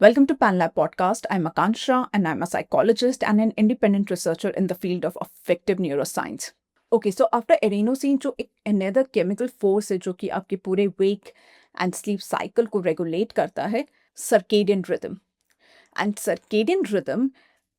Welcome to PanLab Podcast. I'm Akansha and I'm a psychologist and an independent researcher in the field of affective neuroscience. Okay, so after adenosine जो एक another chemical force है जो कि आपके पूरे wake and sleep cycle को regulate करता है, circadian rhythm. And circadian rhythm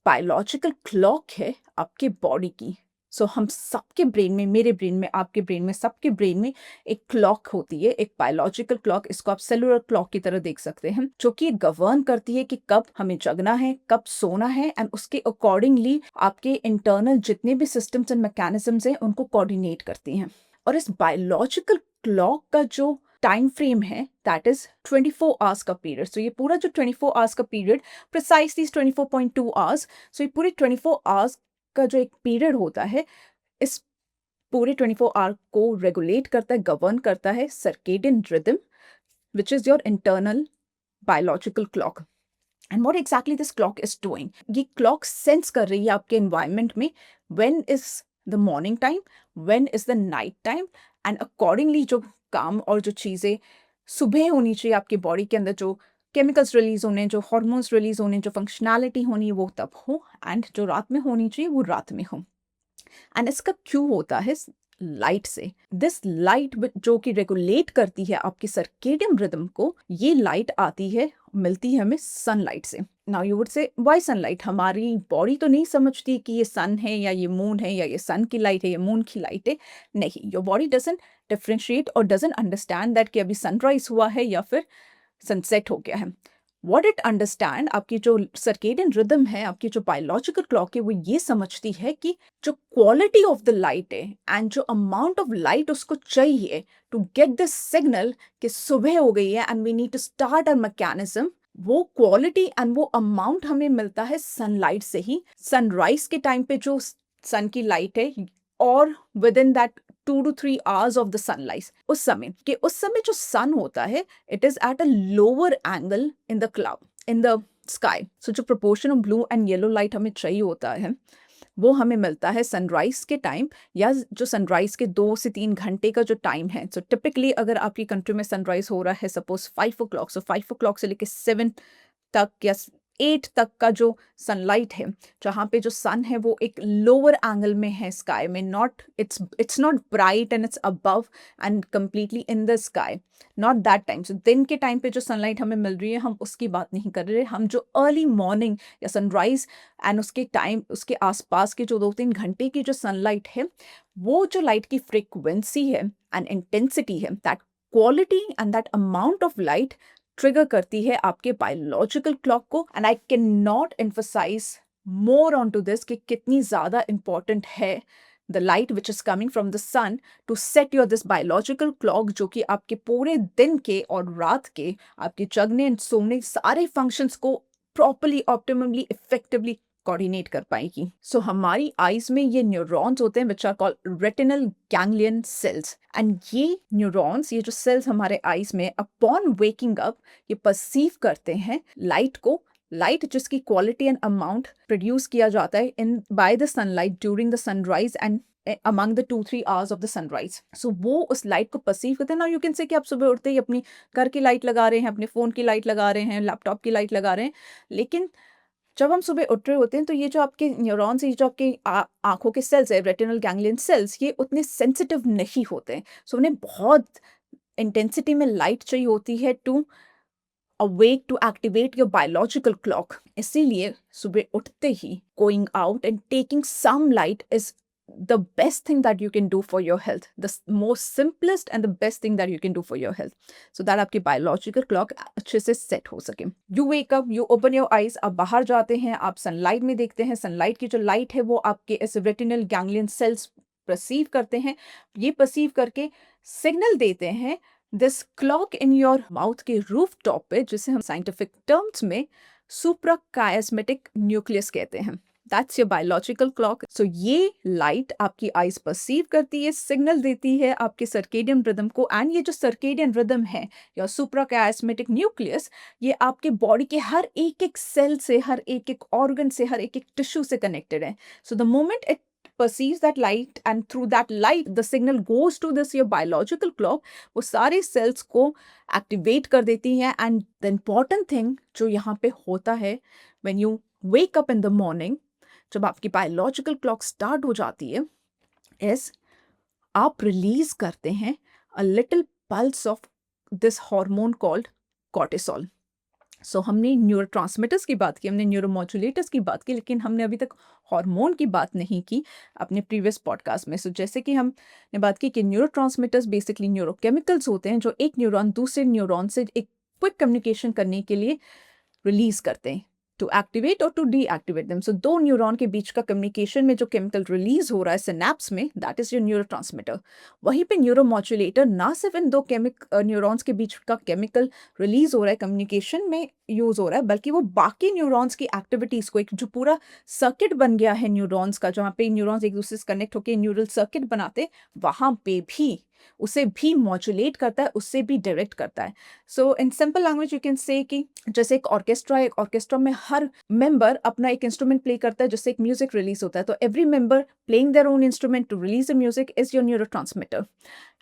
biological clock है आपके बॉडी की. सो हम सबके ब्रेन में, मेरे ब्रेन में, आपके ब्रेन में, सबके ब्रेन में एक क्लॉक होती है, एक बायोलॉजिकल क्लॉक. इसको आप सेलुलर क्लॉक की तरह देख सकते हैं, जो कि गवर्न करती है कि कब हमें जगना है, कब सोना है, एंड उसके अकॉर्डिंगली आपके इंटरनल जितने भी सिस्टम्स एंड मैकेनिज्म्स हैं उनको कोऑर्डिनेट करती हैं. और इस बायोलॉजिकल क्लॉक का जो टाइम फ्रेम है दैट इज 24 आवर्स का पीरियड. सो ये पूरा जो 24 आवर्स का पीरियड, प्रिसाइसली 24.2 आवर्स. सो ये पूरे 24 आवर्स का जो एक पीरियड होता है, इस पूरे 24 आवर को रेगुलेट करता है, गवर्न करता है circadian rhythm, which is your internal biological clock. And what exactly this clock is doing, ये क्लॉक सेंस कर रही है आपके एनवायरनमेंट में when is the morning time, when is the night time, and accordingly जो काम और जो चीज़ें सुबह होनी चाहिए आपकी बॉडी के अंदर, जो केमिकल्स रिलीज होने, जो हार्मोन्स रिलीज होने, जो फंक्शनैलिटी होनी है वो तब हो, एंड जो रात में होनी चाहिए वो रात में हो. एंड इसका क्यों होता है लाइट से. दिस लाइट जो कि रेगुलेट करती है आपकी सर्केडियम रिदम को, ये लाइट आती है, मिलती है हमें सनलाइट से. Now you would say why sunlight? हमारी बॉडी तो नहीं समझती कि ये सन है या ये मून है, या ये सन की लाइट है या मून की लाइट है. नहीं, योर बॉडी डजंट डिफरेंशिएट और डजंट अंडरस्टैंड दैट कि अभी सनराइज हुआ है या फिर सनसेट हो गया है. वॉट इट अंडरस्टैंड, आपकी जो सर्केडियन रिदम है, आपकी जो बायोलॉजिकल क्लॉक है, वो ये समझती है कि जो क्वालिटी ऑफ द लाइट है एंड जो अमाउंट ऑफ लाइट उसको चाहिए टू गेट दिस सिग्नल कि सुबह हो गई है and we need to start a mechanism, वो क्वालिटी एंड वो अमाउंट हमें मिलता है सनलाइट से ही. सनराइज के टाइम पे जो सन की लाइट है, और with in that 2 to 3 hours of the sunlight, उस समय जो सन होता है, it is at a lower angle in the cloud, in the sky. So जो proportion of blue and yellow light हमें चाहिए होता है, वो हमें मिलता है सनराइज के टाइम, या जो सनराइज के 2 से 3 घंटे का जो टाइम है. सो टिपिकली अगर आपकी कंट्री में सनराइज हो रहा है सपोज 5 o'clock, सो 5 o'clock से लेके 7 तक या 8 तक का जो सनलाइट है, जहाँ पे जो सन है वो एक लोअर एंगल में है स्काई में, not it's not bright and it's above and completely in the sky, not that time. So दिन के टाइम पे जो सनलाइट हमें मिल रही है, हम उसकी बात नहीं कर रहे. हम जो अर्ली मॉर्निंग या सनराइज एंड उसके टाइम, उसके आसपास के जो 2-3 घंटे की जो सनलाइट है, वो जो लाइट की फ्रिक्वेंसी है एंड इंटेंसिटी है, that quality and that amount of light trigger करती है आपके बायोलॉजिकल क्लॉक को. And I can not emphasise more on to this कि कितनी ज़्यादा इंपॉर्टेंट है the light which is coming from the sun to set your this biological clock, जो कि आपके पूरे दिन के और रात के आपके जगने एंड सोने सारे फंक्शंस को प्रॉपरली, ऑप्टिमली, इफेक्टिवली कोऑर्डिनेट कर पाएगी. सो हमारी आईज में ये न्यूरॉन्स होते हैं which are called retinal ganglion cells. And ये न्यूरॉन्स, ये जो सेल्स हमारे आईज में अपॉन वेकिंग अप, ये परसीव करते हैं लाइट को, लाइट जिसकी क्वालिटी एंड अमाउंट प्रोड्यूस किया जाता है in by the sunlight during the sunrise and among the 2-3 hours of the sunrise. So वो उस लाइट को परसीव करते हैं. ना यू कैन से कि आप सुबह उठते ही अपनी घर की लाइट लगा रहे हैं, अपने फ़ोन की लाइट लगा रहे हैं, लैपटॉप की लाइट लगा रहे हैं, लेकिन जब हम सुबह उठ रहे होते हैं तो ये जो आपके न्यूरॉन्स, ये जो आपके आँखों के सेल्स है, रेटिनल गैंग्लियन सेल्स, ये उतने सेंसिटिव नहीं होते हैं. सो उन्हें बहुत इंटेंसिटी में लाइट चाहिए होती है to awake, to activate your biological clock. इसीलिए सुबह उठते ही going out and taking some light is the best thing that you can do for your health, the most simplest and the best thing that you can do for your health, so that आपकी biological clock अच्छे से set हो सके. You wake up, you open your eyes, आप बाहर जाते हैं, आप sunlight में देखते हैं. sunlight की जो light है वो आपके इस retinal ganglion cells perceive करते हैं. ये perceive करके signal देते हैं this clock in your mouth के rooftop पे, जिसे हम scientific terms में suprachiasmatic nucleus कहते हैं. That's your biological clock. So ये लाइट आपकी आइज परसीव करती है, सिग्नल देती है आपके सर्केडियन रिदम को. एंड ये जो सर्केडियन रिदम है या सुप्राकियास्मेटिक न्यूक्लियस, ये आपके बॉडी के हर एक एक सेल से, हर एक एक ऑर्गन से, हर एक एक टिश्यू से कनेक्टेड है. So the moment it perceives that light and through that light the signal goes to this your biological clock, वो सारे cells को activate कर देती हैं. And the important thing जो यहाँ पे होता है, when you wake up in the morning, जब आपकी biological clock start हो जाती है, is आप release करते हैं a little pulse of this hormone called cortisol. सो हमने न्यूरोट्रांसमीटर्स की बात की, हमने न्यूरोमॉड्यूलेटर्स की बात की, लेकिन हमने अभी तक हार्मोन की बात नहीं की अपने प्रीवियस पॉडकास्ट में. सो जैसे कि हमने बात की कि न्यूरोट्रांसमीटर्स बेसिकली न्यूरोकेमिकल्स होते हैं जो एक न्यूरॉन दूसरे न्यूरॉन से एक क्विक कम्युनिकेशन करने के लिए रिलीज करते हैं, टू एक्टिवेट और टू डीएक्टिवेट देम. सो दो न्यूरॉन के बीच का कम्युनिकेशन में जो केमिकल रिलीज हो रहा है सिनैप्स में, दैट इज योर न्यूरोट्रांसमीटर. वहीं पे न्यूरोमॉड्यूलेटर ना सिर्फ इन दो न्यूरॉन्स के बीच का केमिकल रिलीज हो रहा है, कम्युनिकेशन में यूज हो रहा है, बल्कि वो बाकी न्यूरॉन्स की एक्टिविटीज को, एक जो पूरा सर्किट बन गया है न्यूरॉन्स का, जहाँ पे न्यूरॉन्स एक दूसरे से कनेक्ट होकर न्यूरल सर्किट बनाते, वहां पे भी उसे भी मॉड्यूलेट करता है, उससे भी डायरेक्ट करता है. So in simple language you can say कि जैसे एक ऑर्केस्ट्रा में हर मेंबर अपना एक इंस्ट्रूमेंट प्ले करता है जिससे एक म्यूजिक रिलीज होता है. तो every member playing their own instrument to release the music is your neurotransmitter.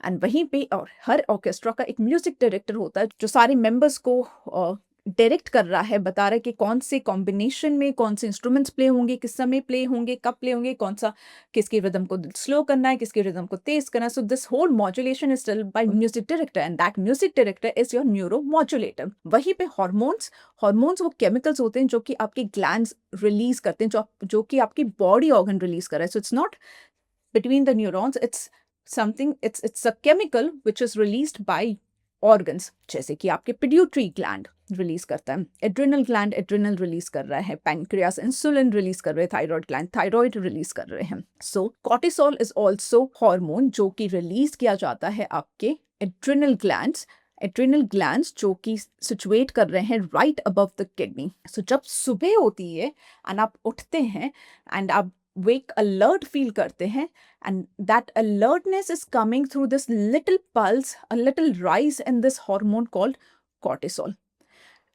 And वहीं पे और हर ऑर्केस्ट्रा का एक म्यूजिक डायरेक्टर होता है जो सारे मेंबर्स को डायरेक्ट कर रहा है, बता रहा है कि कौन से कॉम्बिनेशन में कौन से इंस्ट्रूमेंट्स प्ले होंगे, किस समय प्ले होंगे, कब प्ले होंगे, कौन सा किसकी रिदम को स्लो करना है, किसकी रिदम को तेज करना है. So this whole modulation is done by music director and that music director is your neuromodulator. वहीं पे हॉर्मोन्स वो केमिकल्स होते हैं जो कि आपके ग्लैंड्स रिलीज करते हैं, जो कि आपकी बॉडी ऑर्गन रिलीज कर रहा है. So it's not between the neurons, it's a chemical which is released by organs. जैसे कि आपके पिट्यूटरी ग्लैंड रिलीज करता है, एड्रिनल ग्लैंड एड्रिनल रिलीज कर रहा है, पैनक्रियास इंसुलिन रिलीज कर रहे हैं, थायराइड ग्लैंड थायराइड रिलीज कर रहे हैं. सो कॉर्टिसोल इज ऑल्सो हार्मोन जो कि रिलीज किया जाता है आपके एड्रिनल ग्लैंड्स जो कि सिचुएट कर रहे हैं राइट अबव द किडनी. सो जब सुबह होती है एंड आप उठते हैं एंड आप wake alert feel करते हैं, and that alertness is coming through this little pulse, a little rise in this hormone called cortisol.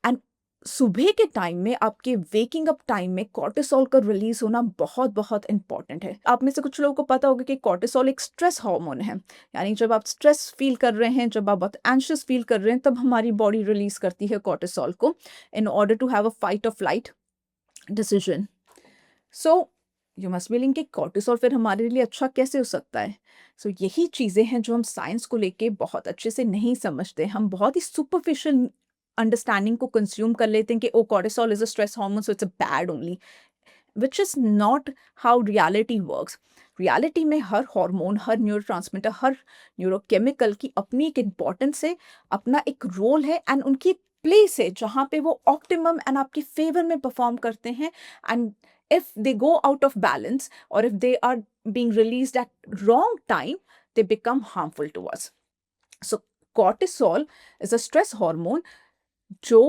and सुबह के टाइम में आपके वेकिंग अप टाइम में कॉर्टिसोल का रिलीज होना बहुत बहुत इंपॉर्टेंट है. आप में से कुछ लोगों को पता होगा कि कॉर्टिसोल एक स्ट्रेस हार्मोन है, यानी जब आप स्ट्रेस फील कर रहे हैं, जब आप बहुत एंशियस फील कर रहे हैं, तब हमारी बॉडी रिलीज करती है कॉर्टिसोल को in order to have a fight और flight decision. So you must be link कि कॉर्टिसोल फिर हमारे लिए अच्छा कैसे हो सकता है. सो यही चीज़ें हैं जो हम साइंस को लेके बहुत अच्छे से नहीं समझते. हम बहुत ही सुपरफिशियल अंडरस्टैंडिंग को कंज्यूम कर लेते हैं कि oh cortisol is a stress hormone so it's a bad only, which is not how reality works. Reality में हर हार्मोन, हर न्यूरोट्रांसमीटर, हर न्यूरोकेमिकल की अपनी एक इम्पॉर्टेंस है, अपना एक रोल है एंड उनकी एक प्लेस है जहाँ पे वो ऑप्टिमम एंड आपके फेवर में परफॉर्म करते हैं. And if they go out of balance or if they are being released at wrong time, they become harmful to us. So cortisol is a stress hormone जो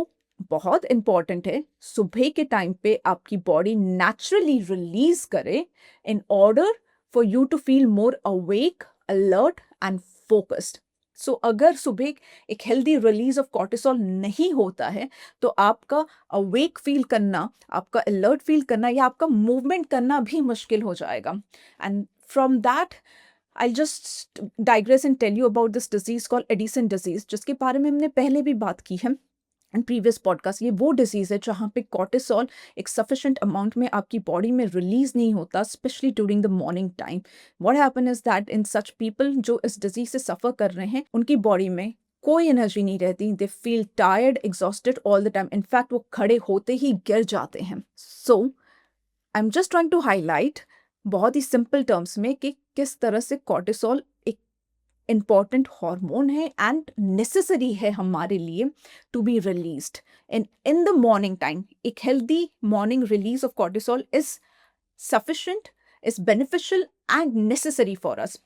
बहुत important है सुबह के time पे आपकी बॉडी नेचुरली रिलीज करे in order for you to feel more awake, alert and focused. सो अगर सुबह एक हेल्दी रिलीज ऑफ कॉर्टिसोल नहीं होता है तो आपका अवेक फील करना, आपका अलर्ट फील करना या आपका मूवमेंट करना भी मुश्किल हो जाएगा. And from that I just digress and tell you about this disease called Addison disease, जिसके बारे में हमने पहले भी बात की है एंड प्रीवियस पॉडकास्ट. ये वो डिजीज़ है जहाँ पे कॉर्टिसोल एक सफिशेंट अमाउंट में आपकी बॉडी में रिलीज नहीं होता, specially during the morning time. What happen is that in such people जो इस डिजीज से सफ़र कर रहे हैं, उनकी बॉडी में कोई एनर्जी नहीं रहती. They feel tired, exhausted all the time. In fact वो खड़े होते ही गिर जाते हैं. So I am just trying to highlight बहुत ही सिंपल टर्म्स में कि किस तरह से कॉर्टिसोल एक इम्पॉर्टेंट हार्मोन है एंड नेसेसरी है हमारे लिए to be released in the morning time. एक healthy morning release of cortisol is sufficient, is beneficial and necessary for us.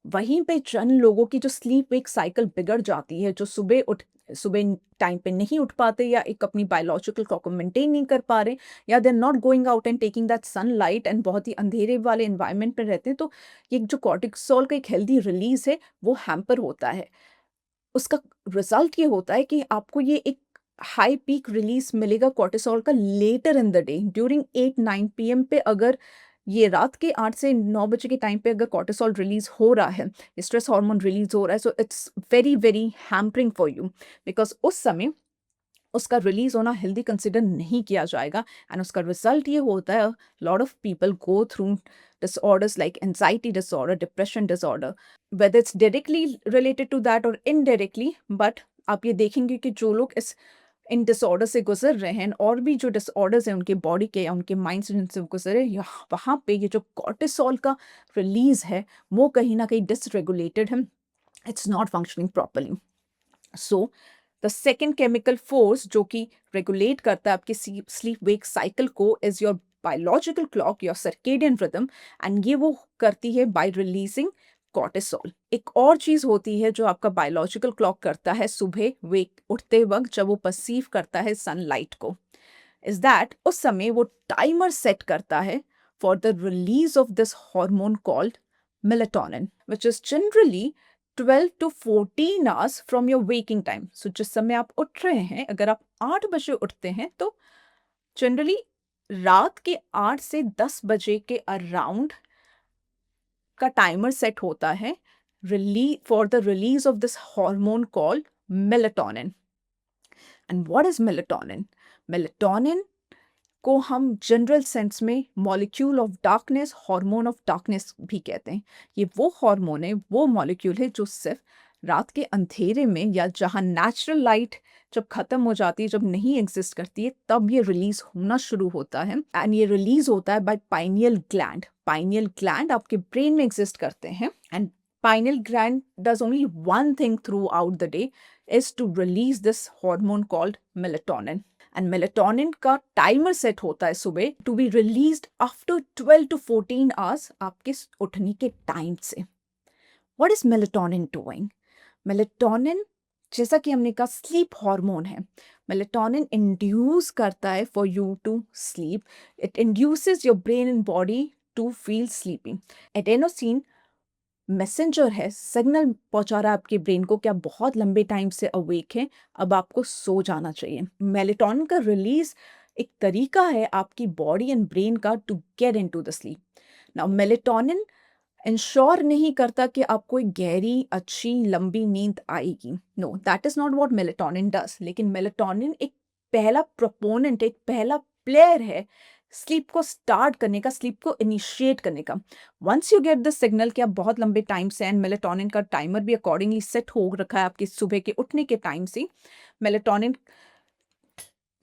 वहीं पे जन लोगों की जो स्लीप वेक साइकिल बिगड़ जाती है, जो सुबह टाइम पे नहीं उठ पाते या एक अपनी बायोलॉजिकल क्लॉक को मेंटेन नहीं कर पा रहे, या they are not going out and taking that sunlight and बहुत ही अंधेरे वाले एनवायरनमेंट में रहते हैं, तो ये जो कॉर्टिसोल का एक हेल्दी रिलीज है वो हैम्पर होता है. उसका रिजल्ट ये होता है कि आपको ये एक हाई पीक रिलीज मिलेगा कॉर्टिसोल का later in the day during 8-9 PM पे. अगर ये रात के 8 से 9 बजे के टाइम पे अगर कॉर्टिसोल रिलीज़ हो रहा है, स्ट्रेस हार्मोन रिलीज़ हो रहा है, so it's very, very hampering for you because उस समय उसका रिलीज़ होना हेल्दी कंसिडर नहीं किया जाएगा एंड उसका रिजल्ट ये होता है lot of people go through disorders like anxiety disorder, depression disorder, whether it's directly related to that और इनडायरेक्टली, बट आप ये देखेंगे कि जो लोग इस इन डिसऑर्डर से गुजर रहे हैं और भी जो डिसऑर्डर्स हैं उनके बॉडी के या उनके माइंड से जिनसे वो गुजरे, यहाँ वहाँ पे ये जो कॉर्टिसोल का रिलीज है वो कहीं ना कहीं डिसरेगुलेटेड है, it's not functioning properly. So the second chemical force जो कि रेगुलेट करता है आपके स्लीप वेक साइकिल को is your biological clock, your circadian rhythm, and ये वो करती है बाय रिलीजिंग कॉर्टिसोल। एक और चीज होती है जो आपका बायोलॉजिकल क्लॉक करता है सुबह वेक उठते वक्त जब वो परसीव करता है सनलाइट को, इज दैट उस समय वो टाइमर सेट करता है for the release of this hormone called melatonin, which is generally 12 to 14 hours from your waking time. So जिस समय आप उठ रहे हैं, अगर आप 8 बजे उठते हैं तो जनरली रात के 8 से 10 बजे के अराउंड का टाइमर सेट होता है for the release of this hormone called melatonin. And what is melatonin? Melatonin को हम जनरल सेंस में molecule of darkness, hormone of darkness भी कहते हैं। ये वो हार्मोन है, वो मॉलिक्यूल है जो सिर्फ रात के अंधेरे में या जहाँ नेचुरल लाइट जब खत्म हो जाती है, जब नहीं एग्जिस्ट करती है, तब ये रिलीज होना शुरू होता है एंड ये रिलीज होता है by pineal gland. Pineal gland आपके ब्रेन में एग्जिस्ट करते हैं and pineal gland does only one thing throughout the day is to release this hormone called melatonin. And melatonin का टाइमर सेट होता है सुबह to be released after 12 to 14 hours आपके उठने के टाइम से। What is melatonin doing? Melatonin जैसा कि हमने कहा स्लीप हार्मोन है। मेलेटोनिन इंड्यूस करता है for you to sleep, it induces your brain and body to feel sleepy. Adenosine messenger है, सिग्नल पहुंचा रहा है आपके ब्रेन को कि आप बहुत लंबे टाइम से अवेक हैं, अब आपको सो जाना चाहिए। मेलेटोनिन का रिलीज एक तरीका है आपकी बॉडी एंड ब्रेन का to get into the sleep. Now melatonin ensure नहीं करता कि आपको एक गहरी अच्छी लंबी नींद आएगी, know that is not what melatonin does. लेकिन मेलेटोनिन एक पहला प्रोपोनेंट, एक पहला प्लेयर है स्लीप को स्टार्ट करने का, स्लीप को इनिशिएट करने का। Once you get the signal कि आप बहुत लंबे टाइम से, एंड मेलेटोनिन का टाइमर भी अकॉर्डिंगली सेट हो रखा है आपके सुबह के उठने के टाइम से, melatonin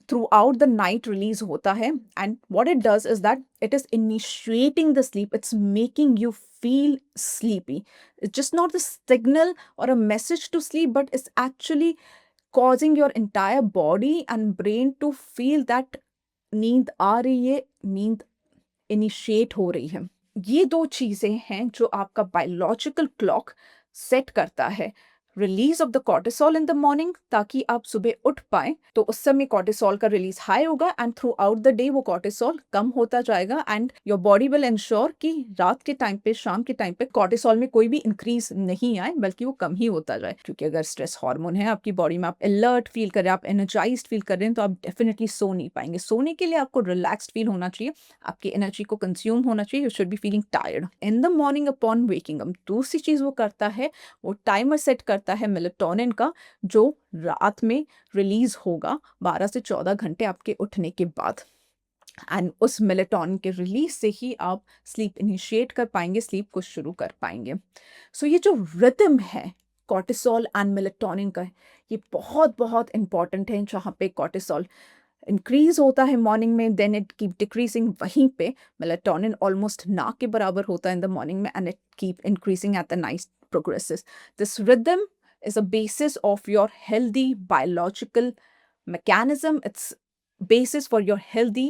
through out the night release होता है and what it does is that it is initiating the sleep, it's making you feel sleepy. It's just not the signal or a message to sleep, but it's actually causing your entire body and brain to feel that नींद आ रही है, नींद initiate हो रही है। ये दो चीजें हैं जो आपका बायोलॉजिकल क्लॉक सेट करता है। Release of the cortisol in the morning, ताकि आप सुबह उठ पाए तो उस समय कॉर्टिसोल का रिलीज हाई होगा and through out the day वो कॉर्टिसोल कम होता जाएगा and your body will ensure कि रात के टाइम पे, शाम के टाइम पे कॉर्टिसोल में कोई भी इंक्रीज नहीं आए, बल्कि वो कम ही होता जाए। क्योंकि अगर स्ट्रेस हार्मोन है आपकी बॉडी में, आप अलर्ट फील कर रहे हैं, आप एनर्जाइज्ड फील कर रहे हैं, तो आप डेफिनेटली सो नहीं पाएंगे। सोने के लिए आपको रिलैक्स्ड फील होना चाहिए, आपकी एनर्जी को कंज्यूम होना चाहिए, you should be feeling tired in the morning upon waking up. दूसरी चीज वो करता है, वो टाइमर सेट करता है मेलेटोनिन का, जो रात में रिलीज होगा 12 से 14 घंटे आपके उठने के बाद। एंड उस मेलेटोनिन के रिलीज से ही आप स्लीप इनिशिएट कर पाएंगे, स्लीप को शुरू कर पाएंगे। सो ये जो रिदम है कॉर्टिसोल एंड मेलेटोनिन का, ये बहुत बहुत इंपॉर्टेंट है। जहाँ पे कॉर्टिसोल इंक्रीज होता है मॉर्निंग में, देन इट कीप डिक्रीजिंग, वहीं पे मेलेटोनिन ऑलमोस्ट ना के बराबर होता है इन द मॉर्निंग में, and it keep increasing at the night progresses. This rhythm is a basis of your healthy biological mechanism. It's basis for your healthy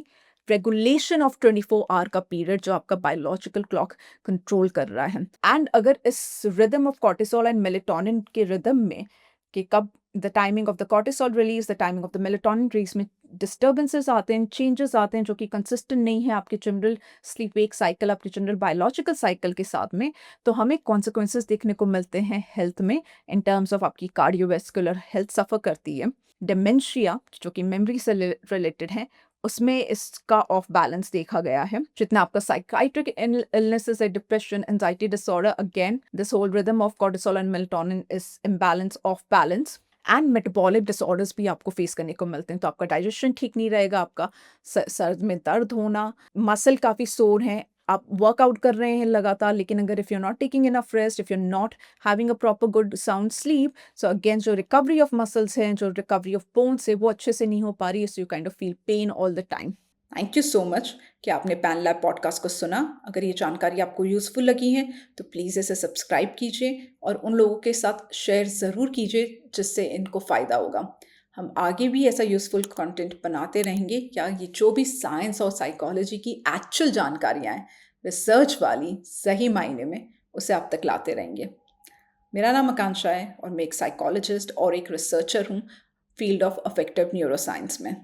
regulation of 24 hour का period जो आपका biological clock control कर रहा है। And अगर इस rhythm of cortisol and melatonin के rhythm में कि कब the timing of the cortisol release, the timing of the melatonin release में disturbances आते हैं, changes आते हैं जो कि consistent नहीं है आपके general sleep wake cycle, आपके general biological cycle के साथ में, तो हमें consequences देखने को मिलते हैं health में, in terms of आपकी cardiovascular health suffer करती है। Dementia जो कि memory से related है, उसमें इसका ऑफ बैलेंस देखा गया है। जितना आपका साइकाइट्रिक इलनेसेस है, depression, anxiety disorder, again this whole rhythm of cortisol and melatonin is imbalance, off balance. And metabolic disorders भी आपको फेस करने को मिलते हैं। तो आपका डाइजेशन ठीक नहीं रहेगा, आपका सर में दर्द होना, मसल काफ़ी सोर हैं, आप वर्कआउट कर रहे हैं लगातार, लेकिन अगर if you are not taking enough rest, if you are not having a proper good sound sleep, so again जो रिकवरी ऑफ मसल्स हैं, जो रिकवरी ऑफ बोन्स है, वो अच्छे से नहीं हो पा रही है। So you kind of feel pain all the time. Thank you so much कि आपने पैन लैब पॉडकास्ट को सुना। अगर ये जानकारी आपको यूज़फुल लगी है तो प्लीज़ इसे सब्सक्राइब कीजिए और उन लोगों के साथ शेयर ज़रूर कीजिए जिससे इनको फ़ायदा होगा। हम आगे भी ऐसा यूज़फुल कंटेंट बनाते रहेंगे। क्या ये जो भी साइंस और साइकोलॉजी की एक्चुअल जानकारियाँ हैं, रिसर्च वाली, सही मायने में उसे आप तक लाते रहेंगे। मेरा नाम आकांक्षा है और मैं एक साइकोलॉजिस्ट और एक रिसर्चर हूँ फील्ड ऑफ अफेक्टिव न्यूरोसाइंस में।